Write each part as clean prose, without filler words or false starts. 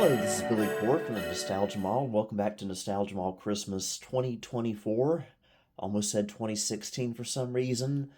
Hello, this is Billy Core from the Nostalgia Mall. Welcome back to Nostalgia Mall Christmas 2024. Almost said 2016 for some reason.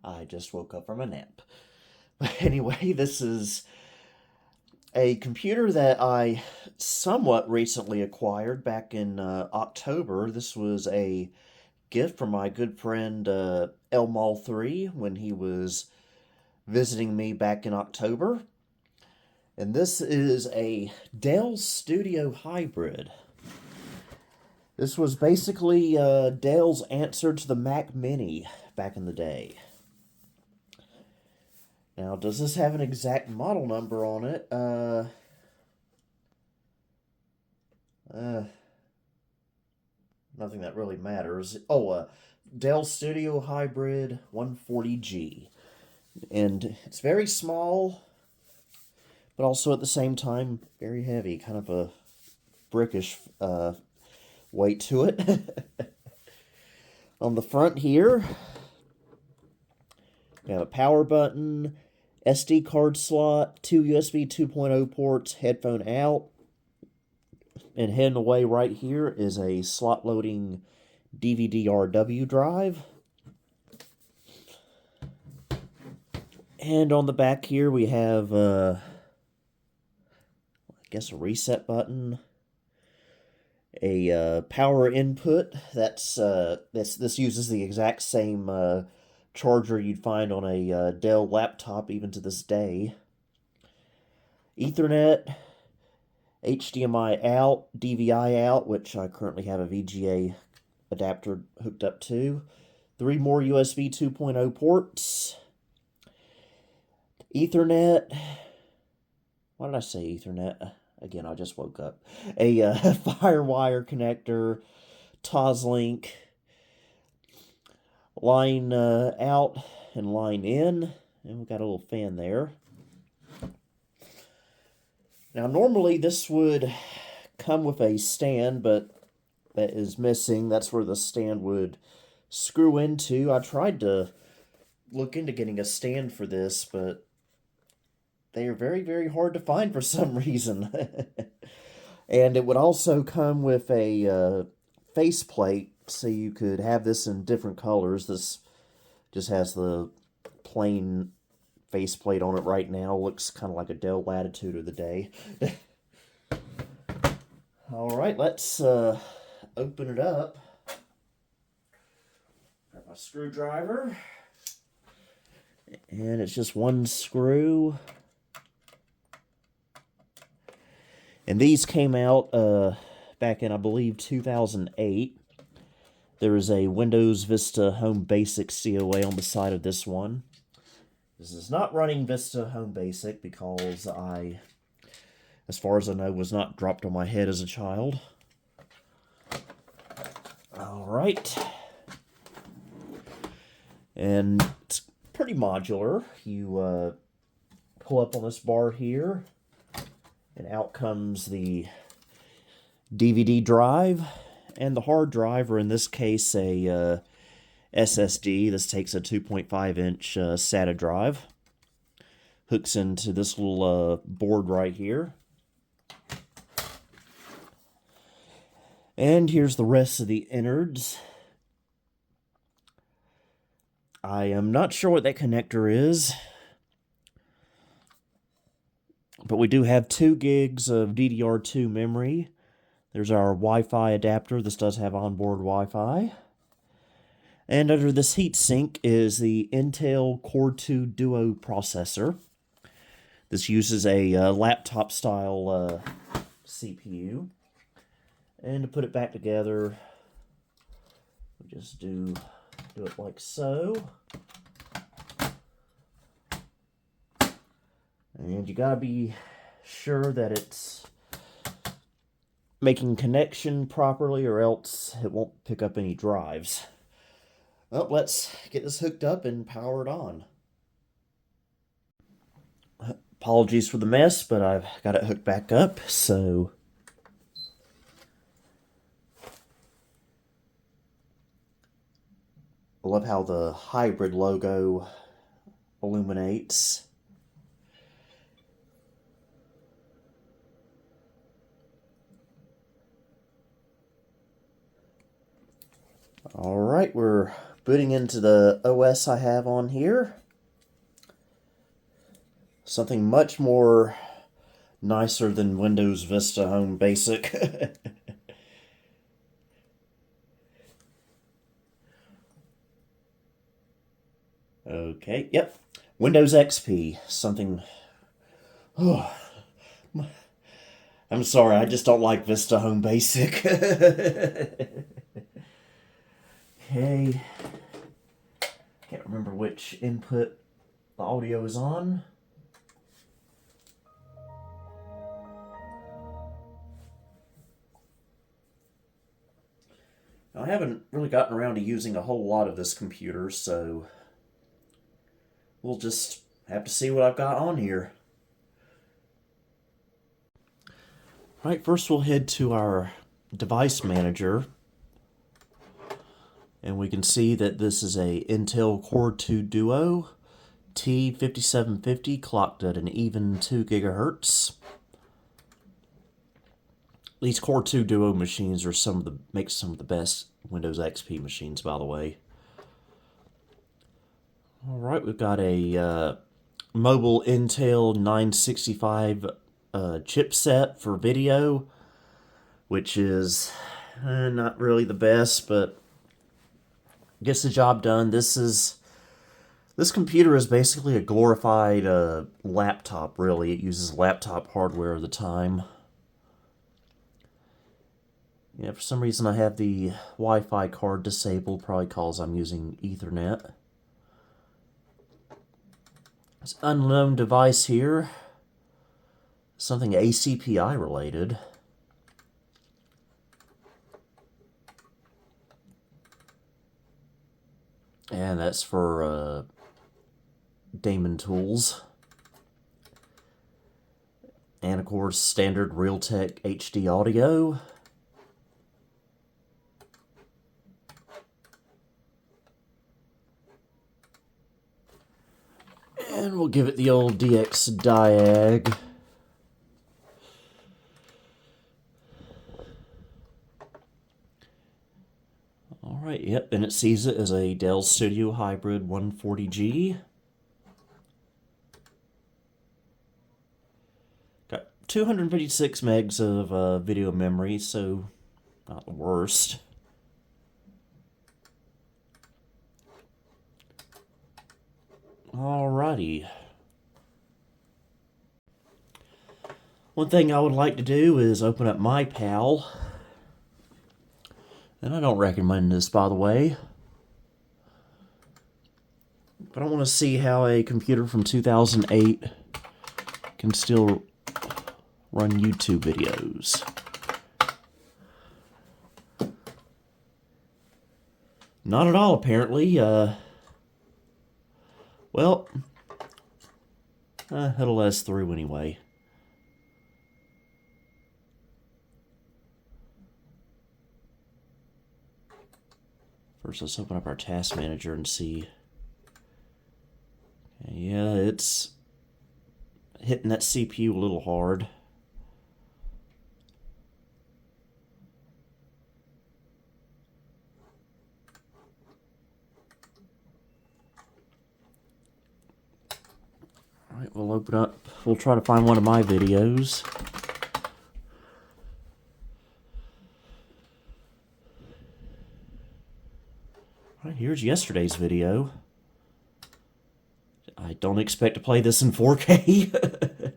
I just woke up from a nap. But anyway, this is a computer that I somewhat recently acquired back in October. This was a gift from my good friend Mall 3 when he was visiting me back in October. And this is a Dell Studio Hybrid. This was basically Dell's answer to the Mac Mini back in the day. Now, does this have an exact model number on it? Nothing that really matters. Oh, Dell Studio Hybrid 140G. And it's very small, but also at the same time very heavy, kind of a brickish weight to it. On the front here, we have a power button, SD card slot, two USB 2.0 ports, headphone out, and hidden away right here is a slot loading DVD-RW drive. And on the back here we have I guess a reset button, a power input. This uses the exact same charger you'd find on a Dell laptop even to this day. Ethernet, HDMI out, DVI out, which I currently have a VGA adapter hooked up to. 3 more USB 2.0 ports. Ethernet. Why did I say Ethernet? Again, I just woke up. A FireWire connector, Toslink, line out and line in, and we've got a little fan there. Now, normally this would come with a stand, but that is missing. That's where the stand would screw into. I tried to look into getting a stand for this, but they are very, very hard to find for some reason. And it would also come with a faceplate, so you could have this in different colors. This just has the plain faceplate on it right now. Looks kind of like a Dell Latitude of the day. Alright, let's open it up. Got my screwdriver. And it's just one screw. And these came out back in, I believe, 2008. There is a Windows Vista Home Basic COA on the side of this one. This is not running Vista Home Basic because I, as far as I know, was not dropped on my head as a child. Alright. And it's pretty modular. You pull up on this bar here, and out comes the DVD drive and the hard drive, or in this case a SSD. This takes a 2.5-inch SATA drive. Hooks into this little board right here. And here's the rest of the innards. I am not sure what that connector is, but we do have 2 gigs of DDR2 memory. There's our Wi-Fi adapter. This does have onboard Wi-Fi. And under this heatsink is the Intel Core 2 Duo processor. This uses a laptop-style CPU. And to put it back together, we just do it like so. And you gotta be sure that it's making connection properly, or else it won't pick up any drives. Well, let's get this hooked up and powered on. Apologies for the mess, but I've got it hooked back up, so I love how the hybrid logo illuminates. Alright, we're booting into the OS I have on here. Something much more nicer than Windows Vista Home Basic. Okay, yep. Windows XP. Something... Oh, I'm sorry, I just don't like Vista Home Basic. Okay. Can't remember which input the audio is on. Now, I haven't really gotten around to using a whole lot of this computer, so we'll just have to see what I've got on here. Alright, first we'll head to our device manager. And we can see that this is a Intel Core 2 Duo T5750 clocked at an even 2 gigahertz. These Core 2 Duo machines are make some of the best Windows XP machines, by the way. Alright, we've got a mobile Intel 965 chipset for video, which is not really the best, but gets the job done. This computer is basically a glorified laptop, really. It uses laptop hardware at the time. Yeah, for some reason I have the Wi-Fi card disabled, probably because I'm using Ethernet. This unknown device here, something ACPI related. And that's for Damon Tools. And of course, standard Realtek HD audio. And we'll give it the old DX diag. Alright, yep, and it sees it as a Dell Studio Hybrid 140G. Got 256 megs of video memory, so not the worst. Alrighty. One thing I would like to do is open up my PAL. And I don't recommend this, by the way. But I want to see how a computer from 2008 can still run YouTube videos. Not at all, apparently. Well, it'll last through anyway. First, let's open up our task manager and see. Yeah, it's hitting that CPU a little hard. Alright, we'll open up. We'll try to find one of my videos. Alright, here's yesterday's video. I don't expect to play this in 4K.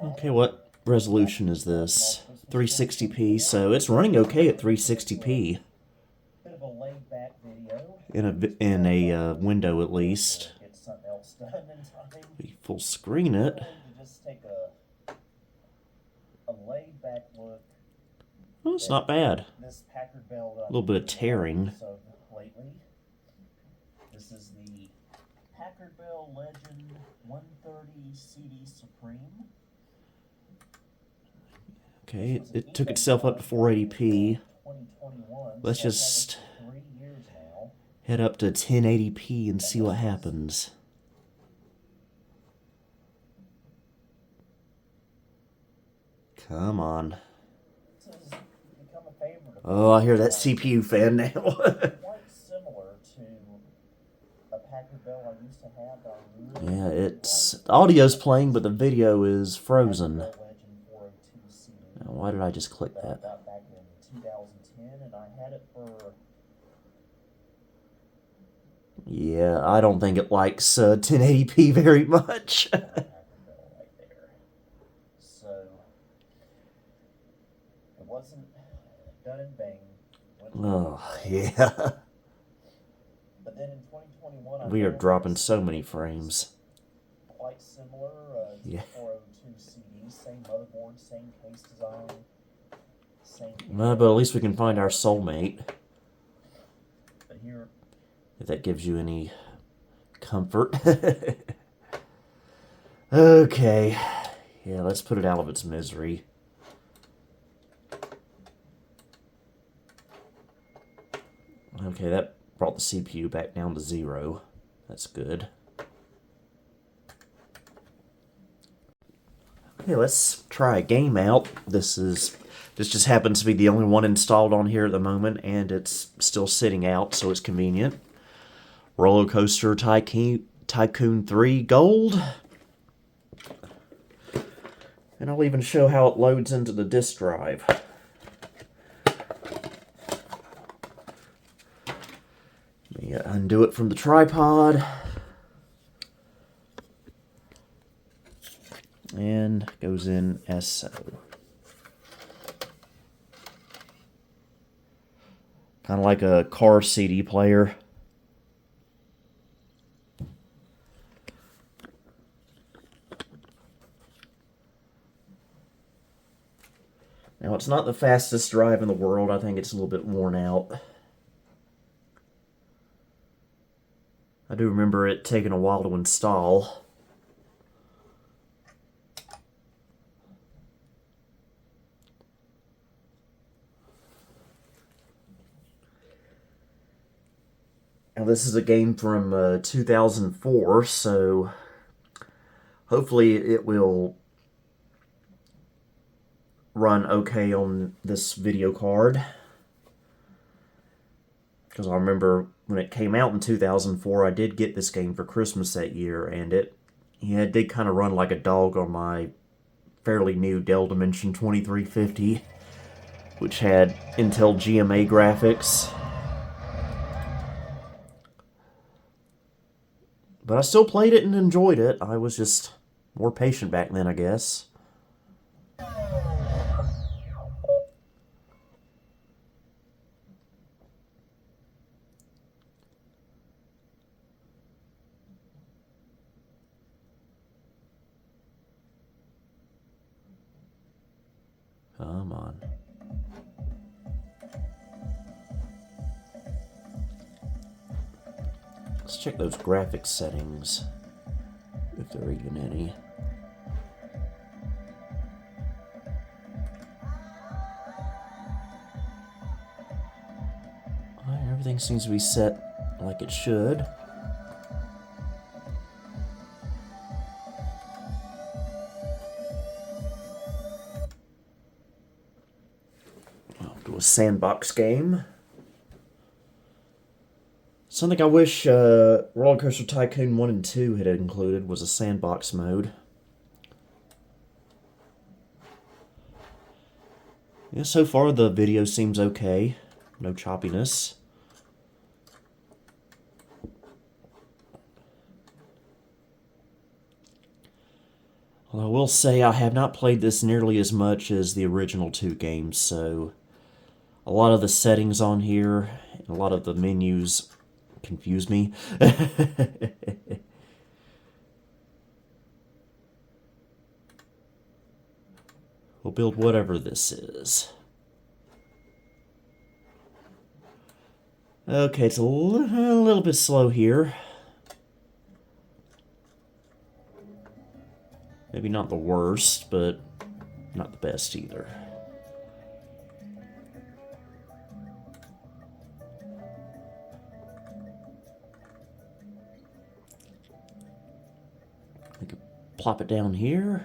Okay, what resolution is this? 360p, so it's running okay at 360p. In a window at least. We full screen it. Well, it's not bad. A little bit of tearing. This is the Packard Bell Legend 130 CD Supreme. Okay, it took itself up to 480p. Let's just Head up to 1080p and see what happens. Come on. Oh, I hear that CPU fan now. Quite similar to a Packard Bell I used to have that I really Yeah, it's the audio's playing, but the video is frozen. Now, why did I just click that? I got back in 2010, and I had it for... Yeah, I don't think it likes 1080p very much. So, it wasn't done in vain. Oh, yeah. But then in 2021, We are dropping so many frames. Quite similar to Yeah. 402 CD, same motherboard, same case design, same... Well, but at least we can find our soulmate. But here... If that gives you any comfort. Okay. Yeah, let's put it out of its misery. Okay, that brought the CPU back down to 0. That's good. Okay, let's try a game out. This just happens to be the only one installed on here at the moment, and it's still sitting out, so it's convenient. Roller Coaster Tycoon 3 Gold. And I'll even show how it loads into the disk drive. Let me undo it from the tripod. And goes in as so. Kind of like a car CD player. Now, it's not the fastest drive in the world. I think it's a little bit worn out. I do remember it taking a while to install. Now, this is a game from 2004, so hopefully it will run okay on this video card. Because I remember when it came out in 2004, I did get this game for Christmas that year, and it did kind of run like a dog on my fairly new Dell Dimension 2350, which had Intel GMA graphics. But I still played it and enjoyed it. I was just more patient back then, I guess. Come on. Let's check those graphics settings, if there are even any. Everything seems to be set like it should. To a sandbox game. Something I wish Roller Coaster Tycoon 1 and 2 had included was a sandbox mode. Yeah, so far the video seems okay. No choppiness. Well, I will say I have not played this nearly as much as the original 2 games, so a lot of the settings on here, and a lot of the menus confuse me. We'll build whatever this is. Okay, it's a little bit slow here. Maybe not the worst, but not the best either. We could plop it down here.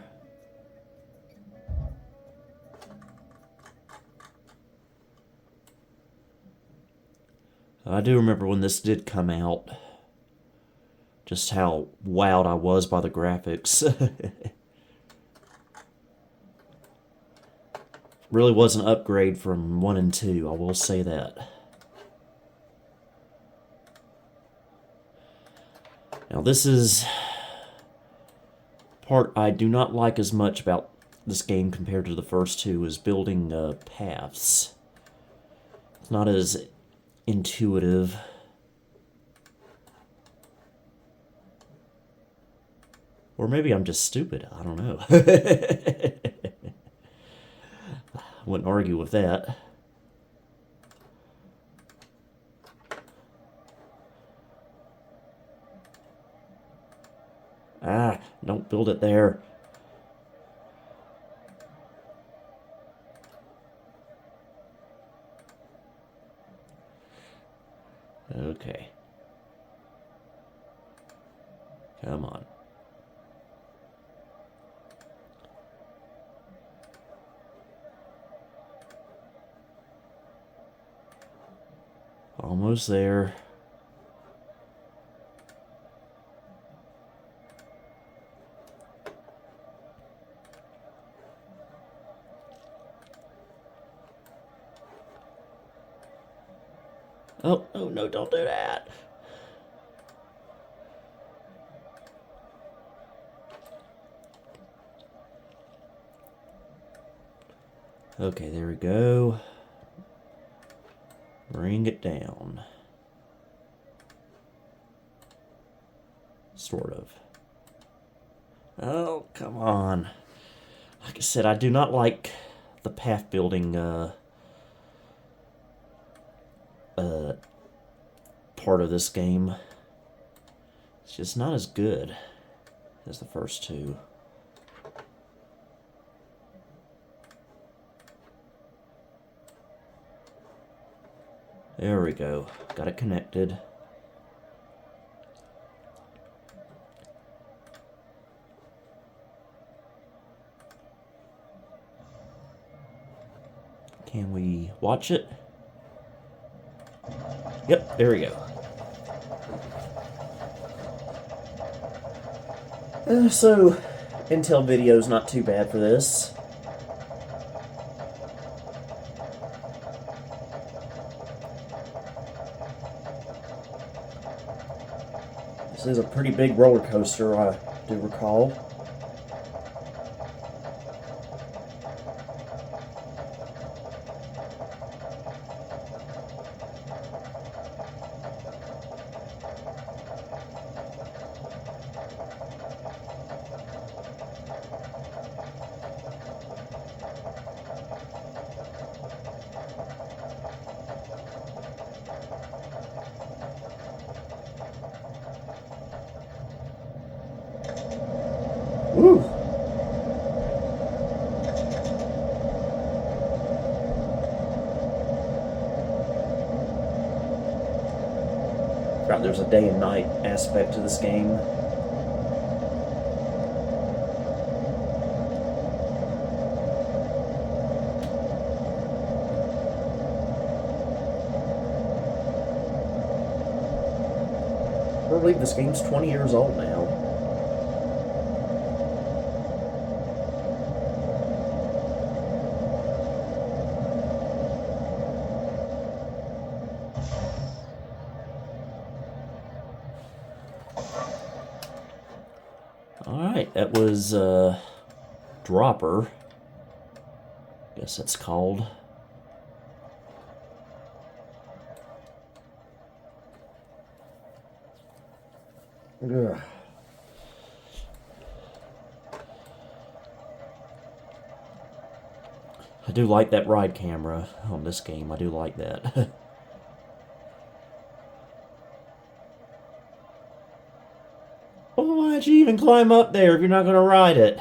I do remember when this did come out, just how wowed I was by the graphics. Really was an upgrade from 1 and 2, I will say that. Now this is part I do not like as much about this game compared to the first two, is building paths. It's not as intuitive. Or maybe I'm just stupid, I don't know. Wouldn't argue with that. Ah, don't build it there. Okay. Come on. Almost there. Oh, oh no, don't do that. Okay, there we go. Bring it down. Sort of. Oh, come on. Like I said, I do not like the path building part of this game. It's just not as good as the first two. There we go. Got it connected. Can we watch it? Yep, there we go. So, Intel video's not too bad for this. This is a pretty big roller coaster, I do recall. Woo! Right, there's a day and night aspect to this game. I believe this game's 20 years old now. Alright, that was Dropper. Guess that's called. Ugh. I do like that ride camera on this game. I do like that. Well, why'd you even climb up there if you're not going to ride it?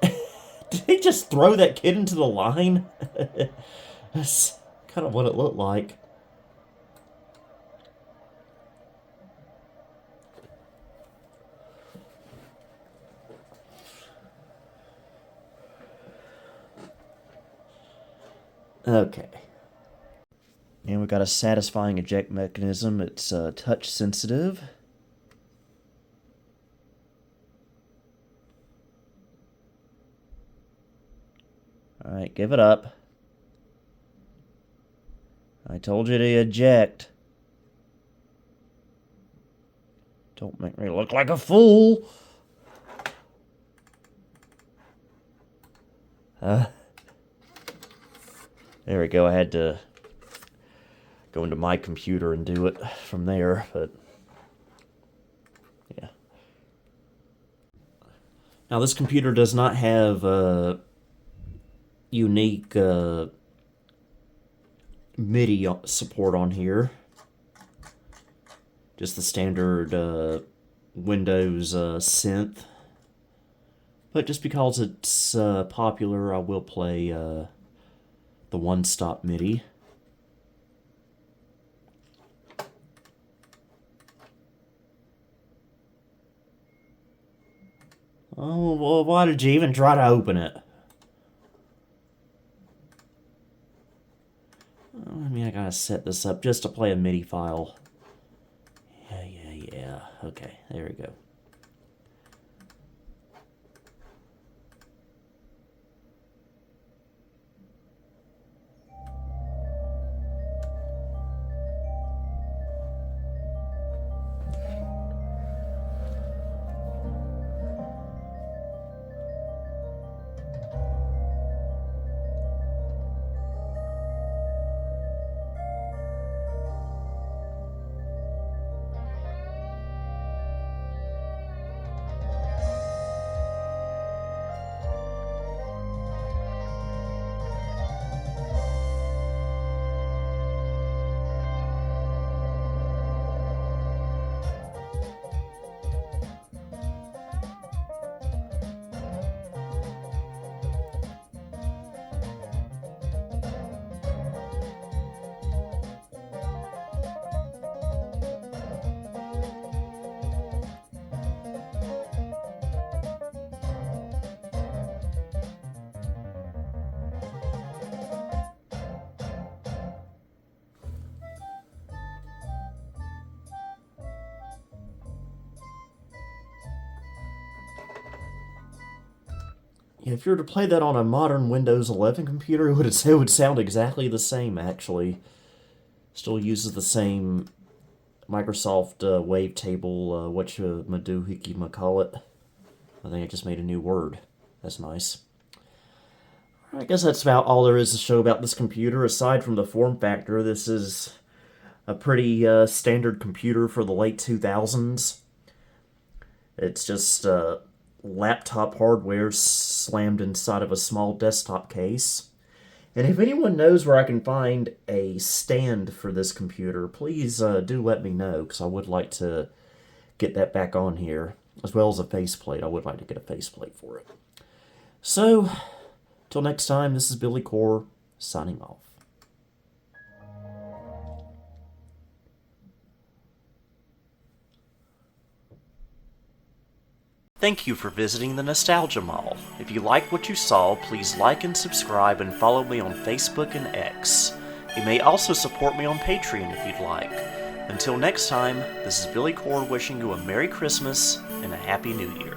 Did he just throw that kid into the line? That's kind of what it looked like. Okay. And we've got a satisfying eject mechanism. It's touch sensitive. Alright, give it up. I told you to eject. Don't make me look like a fool. There we go. I had to go into my computer and do it from there, but yeah. Now this computer does not have unique MIDI support on here. Just the standard Windows synth. But just because it's popular, I will play the one-stop MIDI. Oh, well, why did you even try to open it? I mean, I gotta set this up just to play a MIDI file. Yeah. Okay, there we go. If you were to play that on a modern Windows 11 computer, it would sound exactly the same, actually. Still uses the same Microsoft wavetable, whatchamacallit. I think I just made a new word. That's nice. I guess that's about all there is to show about this computer. Aside from the form factor, this is a pretty standard computer for the late 2000s. It's just laptop hardware slammed inside of a small desktop case. And if anyone knows where I can find a stand for this computer, please do let me know, because I would like to get that back on here, as well as a faceplate. I would like to get a faceplate for it. So, till next time, this is Billy Core, signing off. Thank you for visiting the Nostalgia Mall. If you liked what you saw, please like and subscribe and follow me on Facebook and X. You may also support me on Patreon if you'd like. Until next time, this is Billy Core wishing you a Merry Christmas and a Happy New Year.